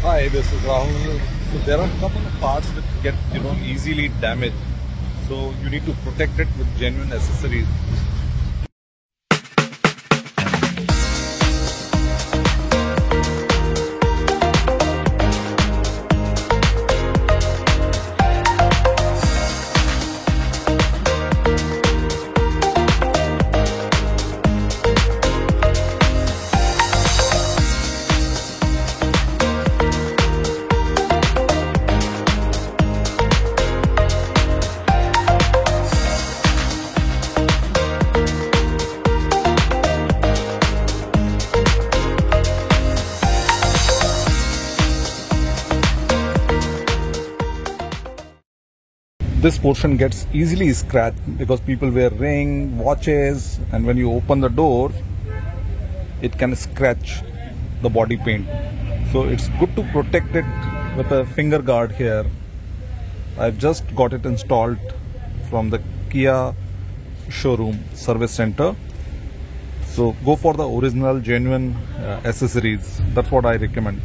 Hi, this is Rahul. So there are a couple of parts that get easily damaged. So you need to protect it with genuine accessories. This portion gets easily scratched because people wear ring, watches, and when you open the door, it can scratch the body paint. So it's good to protect it with a finger guard here. I've just got it installed from the Kia showroom service center. So go for the original genuine accessories. That's what I recommend.